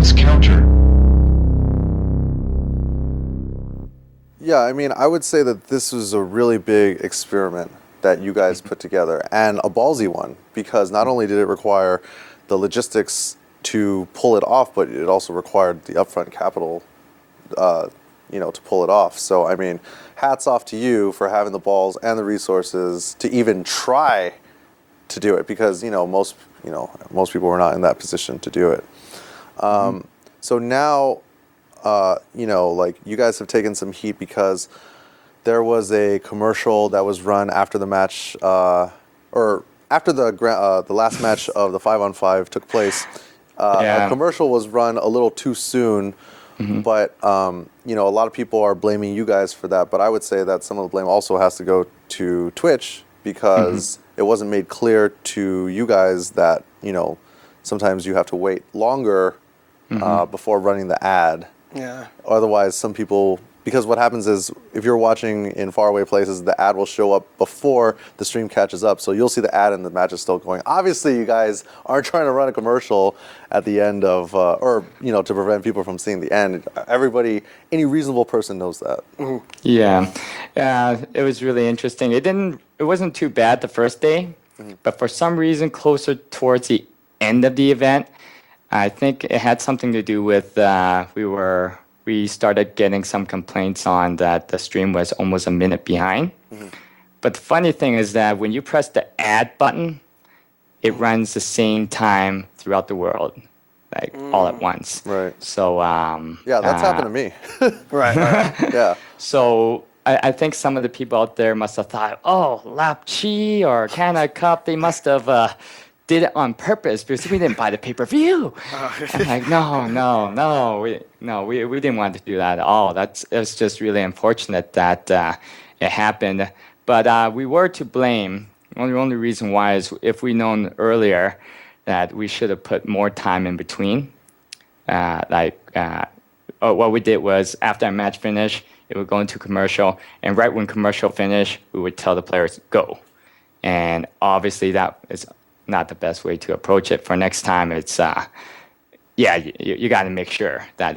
Defense counter. Yeah, I mean, I would say that this was a really big experiment that you guys put together, and a ballsy one, because not only did it require the logistics to pull it off, but it also required the upfront capital, to pull it off. So, I mean, hats off to you for having the balls and the resources to even try to do it, because most people were not in that position to do it. So now, you guys have taken some heat because there was a commercial that was run after the match, or after the last match of the 5-on-5 took place. A commercial was run a little too soon, but a lot of people are blaming you guys for that. But I would say that some of the blame also has to go to Twitch, because it wasn't made clear to you guys that sometimes you have to wait longer before running the ad. Yeah. Otherwise, some people, because what happens is if you're watching in faraway places, the ad will show up before the stream catches up. So you'll see the ad and the match is still going. Obviously, you guys aren't trying to run a commercial at the end of, to prevent people from seeing the end. Everybody, any reasonable person knows that. Yeah. It was really interesting. It wasn't too bad the first day, but for some reason, closer towards the end of the event, I think it had something to do with we started getting some complaints on that the stream was almost a minute behind. But the funny thing is that when you press the add button, it runs the same time throughout the world, like all at once. Right. So yeah, that's happened to me. Right. Yeah. So I think some of the people out there must have thought, oh, Lapchi or Canada Cup, they must have did it on purpose because we didn't buy the pay-per-view. I'm like, no, we didn't want to do that at all. It's just really unfortunate that it happened. But we were to blame. The only reason why is if we known earlier that we should have put more time in between. What we did was after a match finished, it would go into commercial, and right when commercial finished, we would tell the players go. And obviously that is not the best way to approach it. For next time, it's you got to make sure that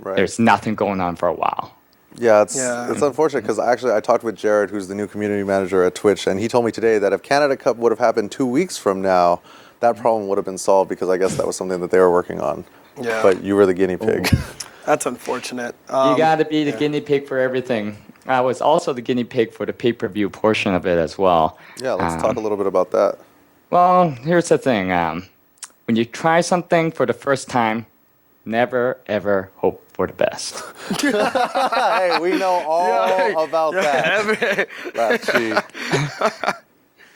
there's nothing going on for a while. Yeah, it's unfortunate because I talked with Jared, who's the new community manager at Twitch, and he told me today that if Canada Cup would have happened 2 weeks from now, that problem would have been solved, because I guess that was something that they were working on. Yeah. But you were the guinea pig. That's unfortunate. You got to be the guinea pig for everything. I was also the guinea pig for the pay-per-view portion of it as well. Yeah, let's talk a little bit about that. Well, here's the thing. When you try something for the first time, never, ever hope for the best. Hey, we know all about that. Lapchi.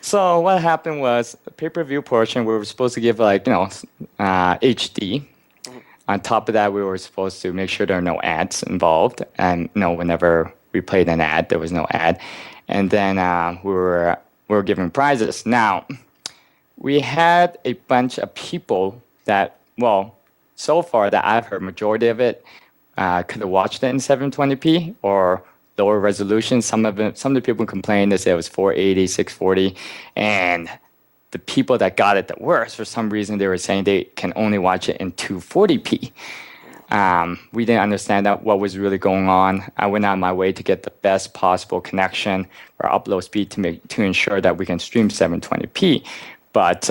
So what happened was the pay-per-view portion, we were supposed to give HD. On top of that, we were supposed to make sure there are no ads involved. And whenever we played an ad, there was no ad. And then we were giving prizes. Now, we had a bunch of people that, so far that I've heard, majority of it could have watched it in 720p or lower resolution. Some of the people complained, they said it was 480, 640, and the people that got it the worst, for some reason, they were saying they can only watch it in 240p. We didn't understand what was really going on. I went out of my way to get the best possible connection or upload speed to ensure that we can stream 720p. But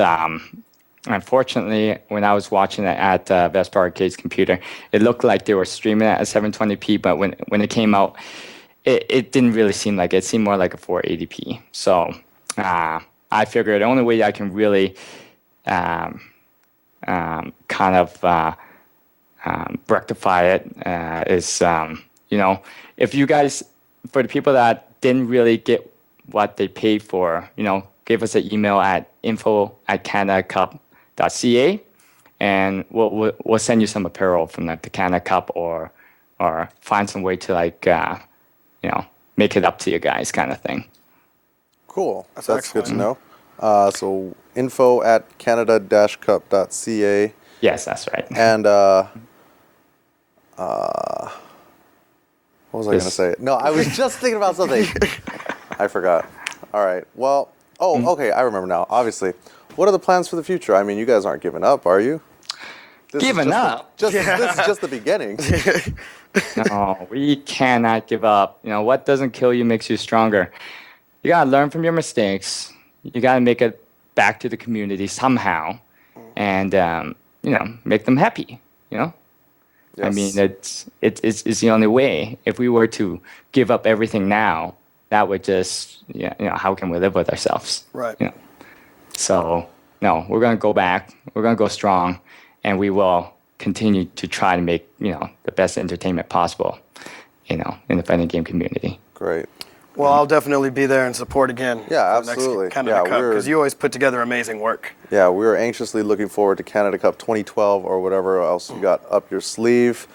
unfortunately, when I was watching it at Vespa Arcade's computer, it looked like they were streaming it at 720p, but when it came out, it didn't really seem like it. It seemed more like a 480p. So I figured the only way I can really rectify it is, if you guys, for the people that didn't really get what they paid for, give us an email at info@canadacup.ca, and we'll send you some apparel from the Canada Cup, or find some way to make it up to you guys, kind of thing. Cool. That's good to know. So info@canada-cup.ca. Yes, that's right. And what was I going to say? No, I was just thinking about something. I forgot. All right. Well, okay, I remember now. Obviously. What are the plans for the future? I mean, you guys aren't giving up, are you? Giving up. This is just the beginning. No, we cannot give up. What doesn't kill you makes you stronger. You gotta learn from your mistakes. You gotta make it back to the community somehow, and make them happy. Yes. I mean, it's the only way. If we were to give up everything now, that would just how can we live with ourselves? Right. So no, we're gonna go back. We're gonna go strong, and we will continue to try to make the best entertainment possible, in the fighting game community. Great. Well, I'll definitely be there and support again. Yeah, for the absolutely. Next Canada Cup, because you always put together amazing work. Yeah, we are anxiously looking forward to Canada Cup 2012 or whatever else you got up your sleeve.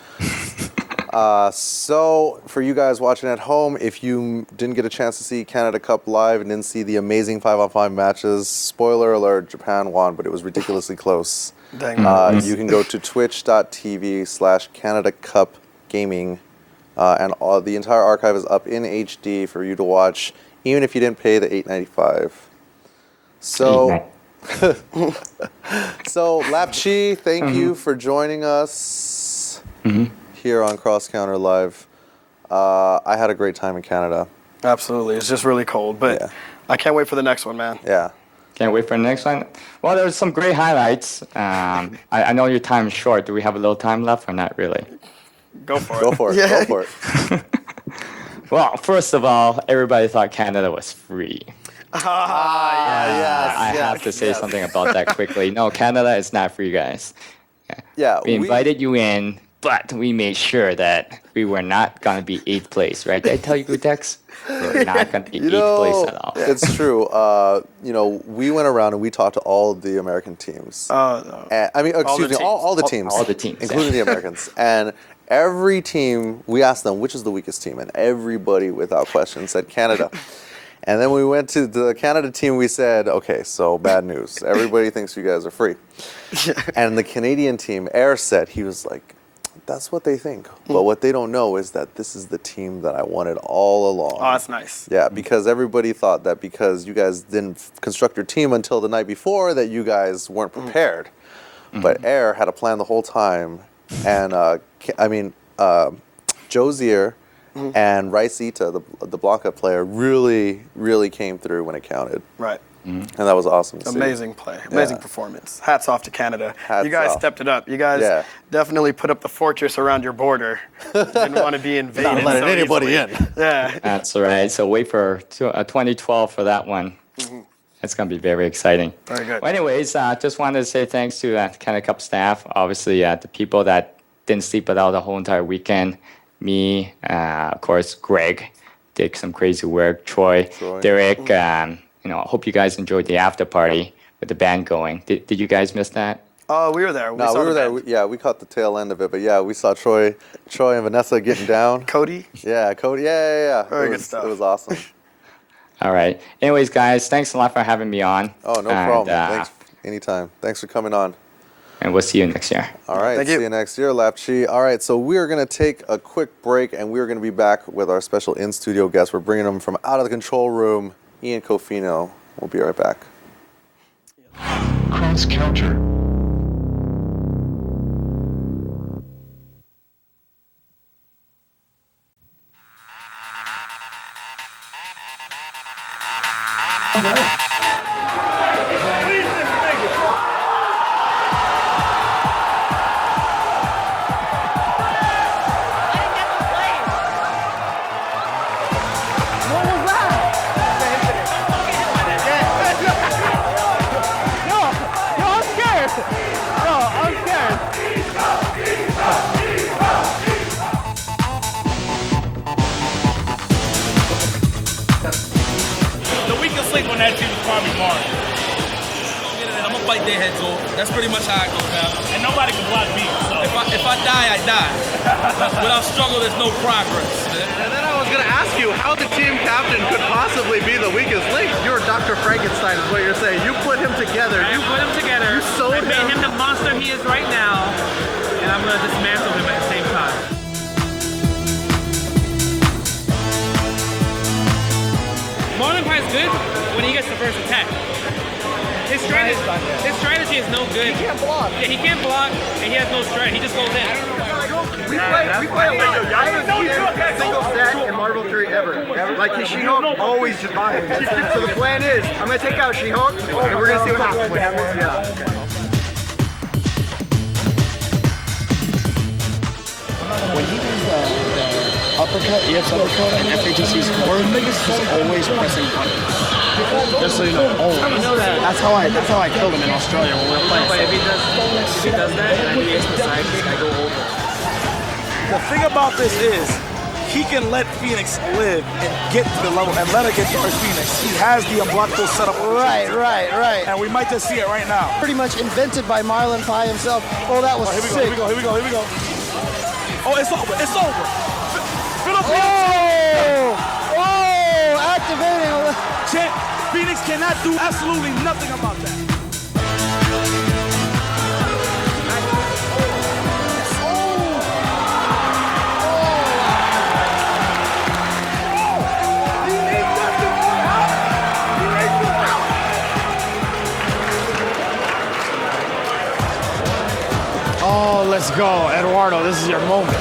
So, for you guys watching at home, if you didn't get a chance to see Canada Cup live and didn't see the amazing 5-on-5 matches, spoiler alert, Japan won, but it was ridiculously close. Dang. You can go to twitch.tv/Canada Cup Gaming. And the entire archive is up in HD for you to watch, even if you didn't pay the $8.95. So, Lapchi, thank you for joining us here on Cross Counter Live. I had a great time in Canada. Absolutely. It's just really cold, but I can't wait for the next one, man. Yeah. Can't wait for the next one. Well, there's some great highlights. I know your time is short. Do we have a little time left or not really? Go for it. Go for it. Yeah. Go for it. Well, first of all, everybody thought Canada was free. I have to say something about that quickly. No, Canada is not free, guys. Yeah. We invited you in, but we made sure that we were not going to be 8th place, right? Did I tell you, Gootecks? We're not going to be 8th place at all. It's true. We went around and we talked to all the American teams. No. I mean, excuse me, all the teams. All the teams. Including the Americans. And every team, we asked them, which is the weakest team? And everybody, without question, said Canada. And then we went to the Canada team, we said, okay, so bad news. Everybody thinks you guys are free. And the Canadian team, Air said, he was like, that's what they think. But what they don't know is that this is the team that I wanted all along. Oh, that's nice. Yeah, because everybody thought that because you guys didn't construct your team until the night before that you guys weren't prepared. But Air had a plan the whole time. And, Josier and Rice-Ita, the Blanca player, really, really came through when it counted. Right. And that was awesome to see. Amazing play. Amazing performance. Hats off to Canada. Hats you guys off. stepped it up. You guys definitely put up the fortress around your border. Didn't want to be invaded. Not letting anybody in. Yeah. That's all right. So wait for 2012 for that one. It's going to be very exciting. Very good. Well, anyways, just wanted to say thanks to Canada Cup staff. Obviously, the people that didn't sleep without the whole entire weekend. Me, of course, Greg did some crazy work. Troy. Derek. I hope you guys enjoyed the after party with the band going. Did you guys miss that? Oh, we were there. We were there. We caught the tail end of it. But yeah, we saw Troy and Vanessa getting down. Cody? Yeah, Cody. Yeah. Very good stuff. It was awesome. All right. Anyways, guys, thanks a lot for having me on. Oh, no problem. Thanks. Anytime. Thanks for coming on. And we'll see you next year. All right. Thank you. See you next year, Lapchi. All right. So we are going to take a quick break, and we are going to be back with our special in-studio guest. We're bringing them from out of the control room, Ian Cofino. We'll be right back. Cross Counter. That team is probably Mark. I'm gonna fight their heads off. That's pretty much how it goes now. And nobody can block me. So if I die, I die. Without struggle, there's no progress. And then I was gonna ask you how the team captain could possibly be the weakest link. You're Dr. Frankenstein, is what you're saying. You put him together. I put him together. You sewed I made him the monster he is right now, and I'm gonna dismantle him at the same time. Marlon Price good when he gets the first attack. His strategy is no good. He can't block. Yeah, he can't block, and he has no strength. He just goes in. We play a lot. I haven't seen a single set in Marvel 3 ever. Like his She-Hulk always just by him. So the plan is, I'm gonna take out She-Hulk, and we're gonna see what happens. Yeah. When he does the uppercut, EX uppercut, and FHC's core, he's always pressing buttons. Just so you know. Oh, I know that. That's how I killed him in Australia when we were playing. But if he does that and I EX the sidekick, I go over. The thing about this is, he can let Phoenix live and get to the level and let her get Dark Phoenix. He has the unblockable setup. Right. And we might just see it right now. Pretty much invented by Marlon Pie himself. Oh, that was sick. Here we go. Oh, it's over. Oh, activating. Champ, Phoenix cannot do absolutely nothing about that. Oh, let's go, Eduardo. This is your moment.